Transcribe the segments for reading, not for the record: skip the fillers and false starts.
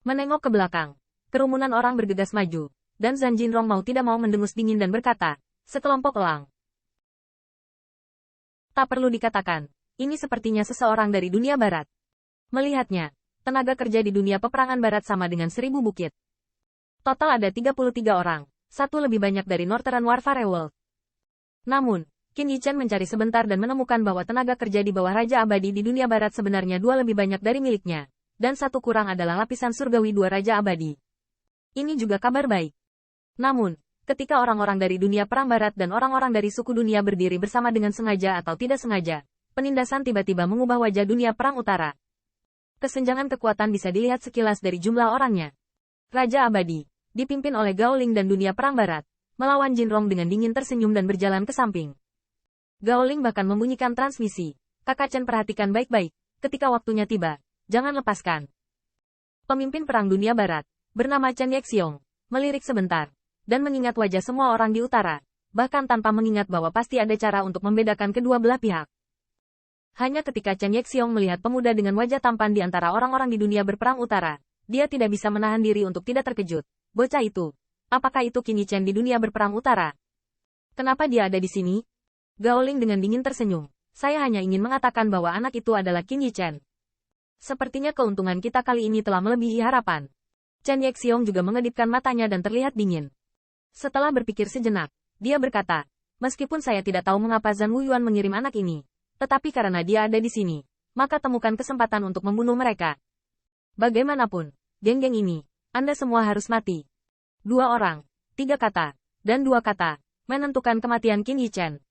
Menengok ke belakang, kerumunan orang bergegas maju, dan Zhan Jinrong mau tidak mau mendengus dingin dan berkata, sekelompok elang. Tak perlu dikatakan, ini sepertinya seseorang dari dunia barat. Melihatnya, tenaga kerja di dunia peperangan barat sama dengan 1000 bukit. Total ada 33 orang, satu lebih banyak dari Northern Warfare World. Namun, Qin Yichen mencari sebentar dan menemukan bahwa tenaga kerja di bawah Raja Abadi di dunia barat sebenarnya 2 lebih banyak dari miliknya, dan satu kurang adalah lapisan surgawi 2 Raja Abadi. Ini juga kabar baik. Namun, ketika orang-orang dari dunia perang barat dan orang-orang dari suku dunia berdiri bersama dengan sengaja atau tidak sengaja, penindasan tiba-tiba mengubah wajah dunia perang utara. Kesenjangan kekuatan bisa dilihat sekilas dari jumlah orangnya. Raja Abadi, dipimpin oleh Gao Ling dan dunia perang barat, melawan Jinrong dengan dingin tersenyum dan berjalan ke samping. Gao Ling bahkan membunyikan transmisi. Kakak Chen, perhatikan baik-baik, ketika waktunya tiba, jangan lepaskan. Pemimpin perang dunia barat, bernama Chen Yexiong, melirik sebentar, dan mengingat wajah semua orang di utara, bahkan tanpa mengingat bahwa pasti ada cara untuk membedakan kedua belah pihak. Hanya ketika Chen Yexiong melihat pemuda dengan wajah tampan di antara orang-orang di dunia berperang utara, dia tidak bisa menahan diri untuk tidak terkejut. Bocah itu, apakah itu Qin Yichen di dunia berperang utara? Kenapa dia ada di sini? Gao Ling dengan dingin tersenyum. Saya hanya ingin mengatakan bahwa anak itu adalah Qin Yichen. Sepertinya keuntungan kita kali ini telah melebihi harapan. Chen Yexiong juga mengedipkan matanya dan terlihat dingin. Setelah berpikir sejenak, dia berkata, meskipun saya tidak tahu mengapa Zhan Wuyuan mengirim anak ini, tetapi karena dia ada di sini, maka temukan kesempatan untuk membunuh mereka. Bagaimanapun, geng-geng ini, Anda semua harus mati. 2 orang, 3 kata, dan 2 kata, menentukan kematian Qin Yichen.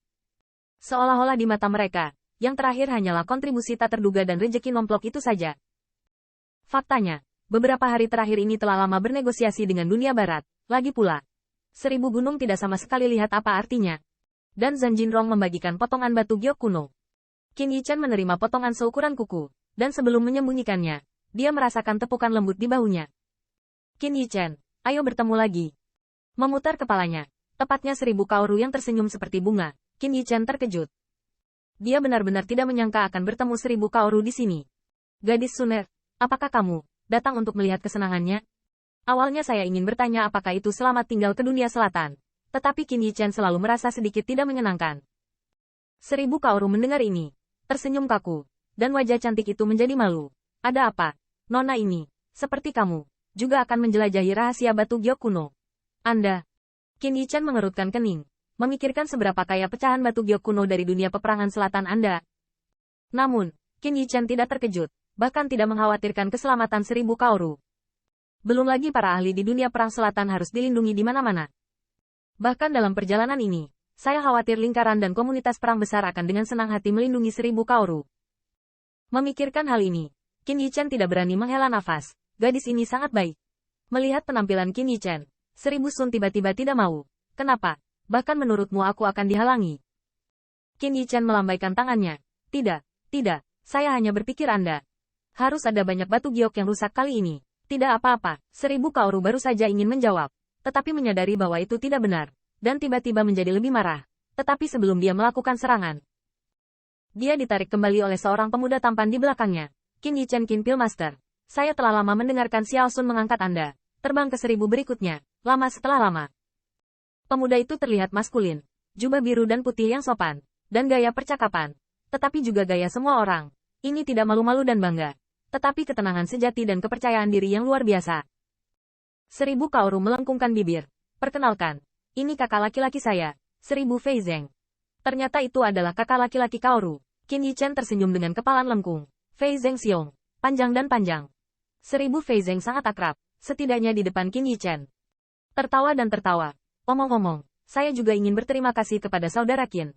Seolah-olah di mata mereka, yang terakhir hanyalah kontribusi tak terduga dan rejeki nomplok itu saja. Faktanya, beberapa hari terakhir ini telah lama bernegosiasi dengan dunia barat, lagi pula. 1000 gunung tidak sama sekali lihat apa artinya. Dan Zhan Jinrong membagikan potongan batu giok kuno. Qin Yichen menerima potongan seukuran kuku, dan sebelum menyembunyikannya, dia merasakan tepukan lembut di bahunya. Qin Yichen, ayo bertemu lagi. Memutar kepalanya, tepatnya 1000 kaoru yang tersenyum seperti bunga. Qin Yichen terkejut. Dia benar-benar tidak menyangka akan bertemu 1000 kaoru di sini. Gadis Suner, apakah kamu datang untuk melihat kesenangannya? Awalnya saya ingin bertanya apakah itu selamat tinggal ke dunia selatan, tetapi Qin Yichen selalu merasa sedikit tidak menyenangkan. 1000 kaoru mendengar ini, tersenyum kaku, dan wajah cantik itu menjadi malu. Ada apa? Nona ini, seperti kamu, juga akan menjelajahi rahasia batu giok kuno. Anda? Qin Yichen mengerutkan kening. Memikirkan seberapa kaya pecahan batu giok kuno dari dunia peperangan selatan Anda. Namun, Qin Yichen tidak terkejut, bahkan tidak mengkhawatirkan keselamatan 1000 kaoru. Belum lagi para ahli di dunia perang selatan harus dilindungi di mana-mana. Bahkan dalam perjalanan ini, saya khawatir lingkaran dan komunitas perang besar akan dengan senang hati melindungi 1000 kaoru. Memikirkan hal ini, Qin Yichen tidak berani menghela nafas. Gadis ini sangat baik. Melihat penampilan Qin Yichen, 1000 Sun tiba-tiba tidak mau. Kenapa? Bahkan menurutmu aku akan dihalangi? Qin Yichen melambaikan tangannya. Tidak, saya hanya berpikir Anda. Harus ada banyak batu giok yang rusak kali ini. Tidak apa-apa, 1000 kaoru baru saja ingin menjawab, tetapi menyadari bahwa itu tidak benar, dan tiba-tiba menjadi lebih marah. Tetapi sebelum dia melakukan serangan, dia ditarik kembali oleh seorang pemuda tampan di belakangnya. Qin Yichen Qin Pilmaster, saya telah lama mendengarkan Xiao Sun mengangkat Anda. Terbang ke 1000 berikutnya, lama setelah lama. Pemuda itu terlihat maskulin, jubah biru dan putih yang sopan, dan gaya percakapan, tetapi juga gaya semua orang. Ini tidak malu-malu dan bangga, tetapi ketenangan sejati dan kepercayaan diri yang luar biasa. 1000 kaoru melengkungkan bibir. Perkenalkan, ini kakak laki-laki saya, 1000 Fei Zeng. Ternyata itu adalah kakak laki-laki kaoru. Qin Yichen tersenyum dengan kepalan lengkung. Fei Zeng Xiong, panjang dan panjang. 1000 Fei Zeng sangat akrab, setidaknya di depan Qin Yichen. Tertawa dan tertawa. Omong-omong, saya juga ingin berterima kasih kepada saudara Qin.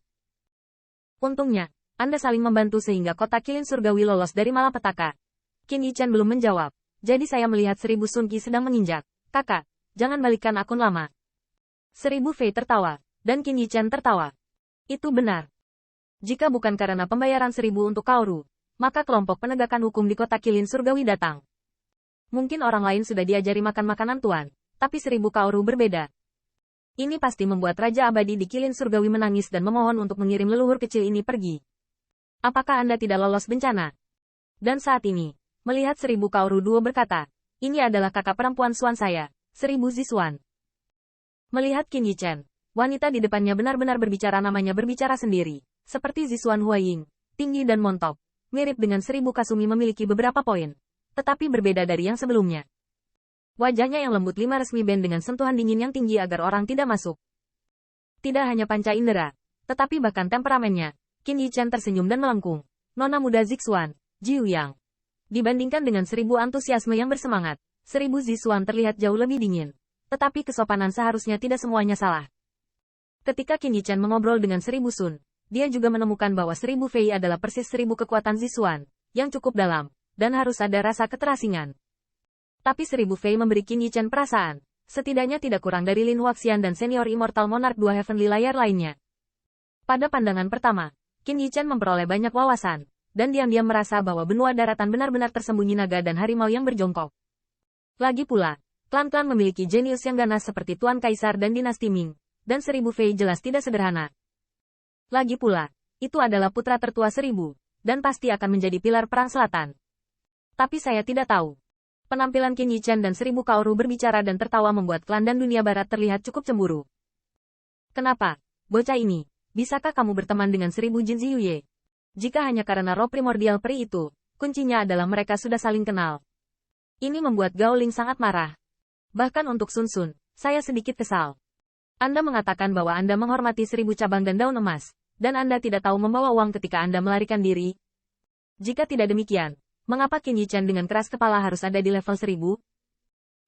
Untungnya, Anda saling membantu sehingga kota Kilin Surgawi lolos dari malapetaka. Qin Yichen belum menjawab, jadi saya melihat 1000 Sun Qi sedang menginjak. Kakak, jangan balikkan akun lama. 1000 Fei tertawa, dan Qin Yichen tertawa. Itu benar. Jika bukan karena pembayaran 1000 untuk kaoru, maka kelompok penegakan hukum di kota Kilin Surgawi datang. Mungkin orang lain sudah diajari makan makanan tuan, tapi 1000 kaoru berbeda. Ini pasti membuat Raja Abadi di Kilin Surgawi menangis dan memohon untuk mengirim leluhur kecil ini pergi. Apakah Anda tidak lolos bencana? Dan saat ini, melihat 1000 kaoru duo berkata, Ini adalah kakak perempuan Xuan saya, 1000 Zixuan. Melihat Qin Yichen, wanita di depannya benar-benar berbicara namanya berbicara sendiri, seperti Zixuan Huaying, tinggi dan montok, mirip dengan 1000 Kasumi memiliki beberapa poin, tetapi berbeda dari yang sebelumnya. Wajahnya yang lembut 5 resmi band dengan sentuhan dingin yang tinggi agar orang tidak masuk. Tidak hanya panca indera, tetapi bahkan temperamennya. Qin Yichen tersenyum dan melengkung. Nona muda Zixuan, Jiu Yang. Dibandingkan dengan 1000 antusiasme yang bersemangat, 1000 Zixuan terlihat jauh lebih dingin. Tetapi kesopanan seharusnya tidak semuanya salah. Ketika Qin Yichen mengobrol dengan 1000 Sun, dia juga menemukan bahwa 1000 Fei adalah persis 1000 kekuatan Zixuan, yang cukup dalam, dan harus ada rasa keterasingan. Tapi 1000 Fei memberi Qin Yichen perasaan, setidaknya tidak kurang dari Lin Huaxian dan senior Immortal Monarch 2 Heavenly Layer lainnya. Pada pandangan pertama, Qin Yichen memperoleh banyak wawasan, dan diam-diam merasa bahwa benua daratan benar-benar tersembunyi naga dan harimau yang berjongkok. Lagi pula, klan-klan memiliki jenius yang ganas seperti Tuan Kaisar dan dinasti Ming, dan 1000 Fei jelas tidak sederhana. Lagi pula, itu adalah putra tertua 1000, dan pasti akan menjadi pilar perang selatan. Tapi saya tidak tahu. Penampilan Qin Yichen dan 1000 Kaoru berbicara dan tertawa membuat klan dan dunia barat terlihat cukup cemburu. Kenapa, bocah ini, bisakah kamu berteman dengan 1000 Jin Ziyue? Jika hanya karena roh primordial peri itu, kuncinya adalah mereka sudah saling kenal. Ini membuat Gao Ling sangat marah. Bahkan untuk Sun Sun, saya sedikit kesal. Anda mengatakan bahwa Anda menghormati 1000 cabang dan daun emas, dan Anda tidak tahu membawa uang ketika Anda melarikan diri. Jika tidak demikian, mengapa Qin Yichen dengan keras kepala harus ada di level 1000?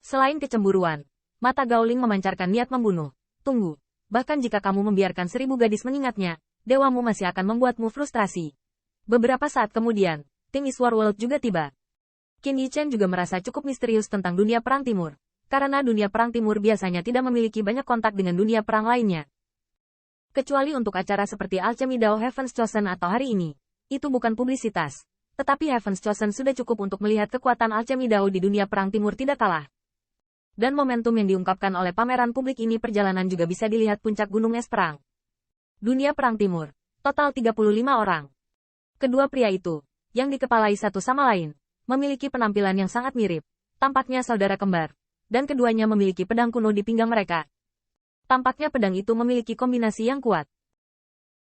Selain kecemburuan, mata Gao Ling memancarkan niat membunuh. Tunggu, bahkan jika kamu membiarkan 1000 gadis mengingatnya, dewamu masih akan membuatmu frustrasi. Beberapa saat kemudian, tim Iswar World juga tiba. Qin Yichen juga merasa cukup misterius tentang dunia perang timur, karena dunia perang timur biasanya tidak memiliki banyak kontak dengan dunia perang lainnya. Kecuali untuk acara seperti Alchemy Dao Heaven's Chosen atau hari ini, itu bukan publisitas. Tetapi Heaven's Chosen sudah cukup untuk melihat kekuatan Alchemy Dao di dunia perang timur tidak kalah. Dan momentum yang diungkapkan oleh pameran publik ini perjalanan juga bisa dilihat puncak gunung es perang. Dunia perang timur, total 35 orang. Kedua pria itu, yang dikepalai satu sama lain, memiliki penampilan yang sangat mirip, tampaknya saudara kembar, dan keduanya memiliki pedang kuno di pinggang mereka. Tampaknya pedang itu memiliki kombinasi yang kuat.